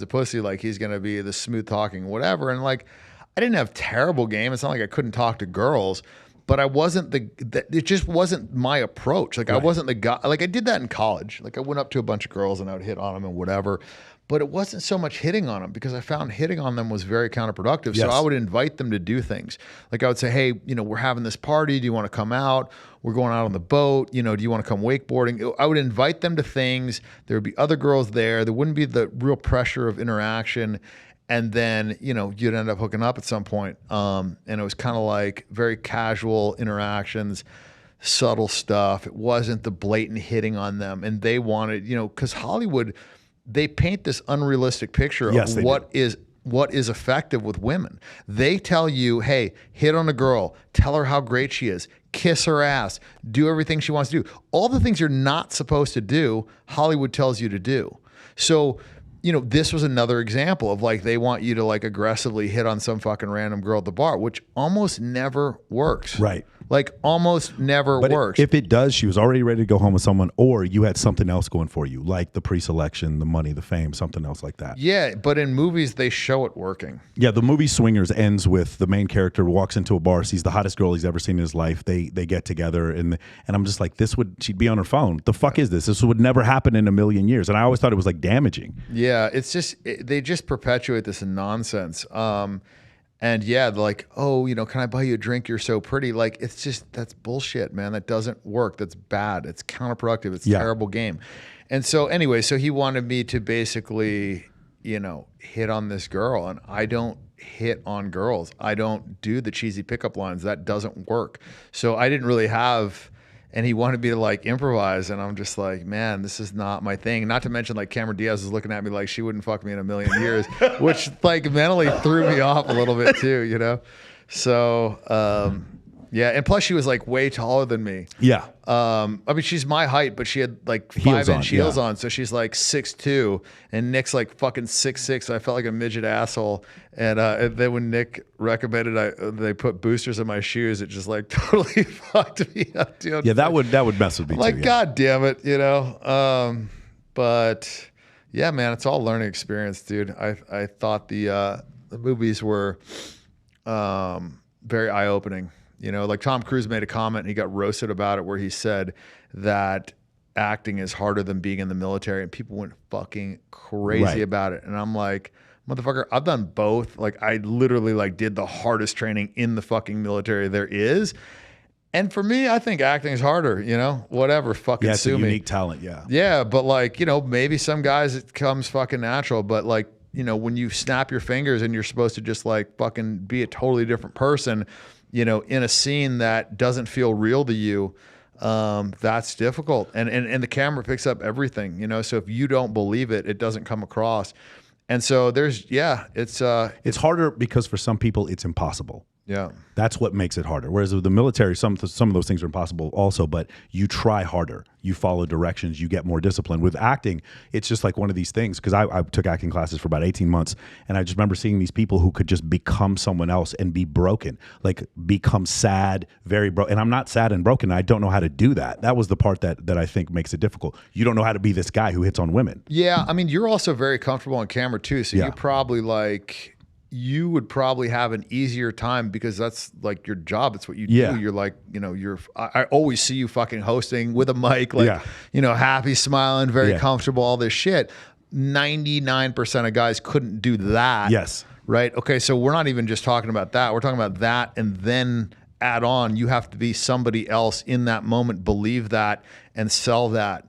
the pussy, like he's gonna be the smooth talking whatever. And like I didn't have terrible game. It's not like I couldn't talk to girls, but I wasn't it just wasn't my approach. Like I wasn't the guy. Like I did that in college. Like I went up to a bunch of girls and I would hit on them and whatever. But it wasn't so much hitting on them because I found hitting on them was very counterproductive. Yes. So I would invite them to do things. Like I would say, hey, we're having this party. Do you want to come out? We're going out on the boat. Do you want to come wakeboarding? I would invite them to things. There would be other girls there. There wouldn't be the real pressure of interaction. And then, you'd end up hooking up at some point. And it was kind of like very casual interactions, subtle stuff. It wasn't the blatant hitting on them. And they wanted, because Hollywood, they paint this unrealistic picture of what is effective with women. They tell you, hey, hit on a girl, tell her how great she is, kiss her ass, do everything she wants to do. All the things you're not supposed to do, Hollywood tells you to do. So, this was another example of like they want you to like aggressively hit on some fucking random girl at the bar, which almost never works. Right. Like almost never works. If it does, she was already ready to go home with someone, or you had something else going for you, like the pre-selection, the money, the fame, something else like that. Yeah, but in movies, they show it working. Yeah, the movie Swingers ends with the main character walks into a bar, sees the hottest girl he's ever seen in his life. They get together, and I'm just like, she'd be on her phone. The fuck is this? This would never happen in a million years. And I always thought it was like damaging. Yeah, it's just, they just perpetuate this nonsense. And yeah, like, oh, can I buy you a drink? You're so pretty. Like, it's just, that's bullshit, man. That doesn't work. That's bad. It's counterproductive. It's a terrible game. And so anyway, so he wanted me to basically, hit on this girl. And I don't hit on girls. I don't do the cheesy pickup lines. That doesn't work. So I didn't really have... And he wanted me to like improvise, and I'm just like, man, this is not my thing. Not to mention like Cameron Diaz was looking at me like she wouldn't fuck me in a million years, which like mentally threw me off a little bit too, So yeah, and plus she was like way taller than me. Yeah. I mean, she's my height, but she had like 5-inch heels on, so she's like 6'2", and Nick's like fucking 6'6", so I felt like a midget asshole. And then when Nick recommended they put boosters in my shoes, it just like totally fucked me up, dude. Yeah, that would mess with me too. Like, God damn it, But yeah, man, it's all learning experience, dude. I thought the movies were very eye opening. Like Tom Cruise made a comment and he got roasted about it where he said that acting is harder than being in the military, and people went fucking crazy about it. And I'm like, motherfucker, I've done both. Like I literally like did the hardest training in the fucking military there is. And for me, I think acting is harder, whatever, fucking sue me. It's a unique talent, yeah. Yeah, but like, maybe some guys it comes fucking natural, but like, when you snap your fingers and you're supposed to just like fucking be a totally different person, in a scene that doesn't feel real to you, that's difficult. And the camera picks up everything, so if you don't believe it, it doesn't come across. And so it's harder because for some people it's impossible. Yeah. That's what makes it harder. Whereas with the military, some of those things are impossible also, but you try harder. You follow directions. You get more discipline. With acting, it's just like one of these things, because I took acting classes for about 18 months, and I just remember seeing these people who could just become someone else and be broken, like become sad, very broken. And I'm not sad and broken. I don't know how to do that. That was the part that I think makes it difficult. You don't know how to be this guy who hits on women. Yeah. I mean, you're also very comfortable on camera too. So you probably like... you would probably have an easier time because that's like your job. It's what you do. You're like, I always see you fucking hosting with a mic, like, happy, smiling, very comfortable, all this shit. 99% of guys couldn't do that. Yes. Right. Okay. So we're not even just talking about that. We're talking about that. And then add on, you have to be somebody else in that moment, believe that and sell that.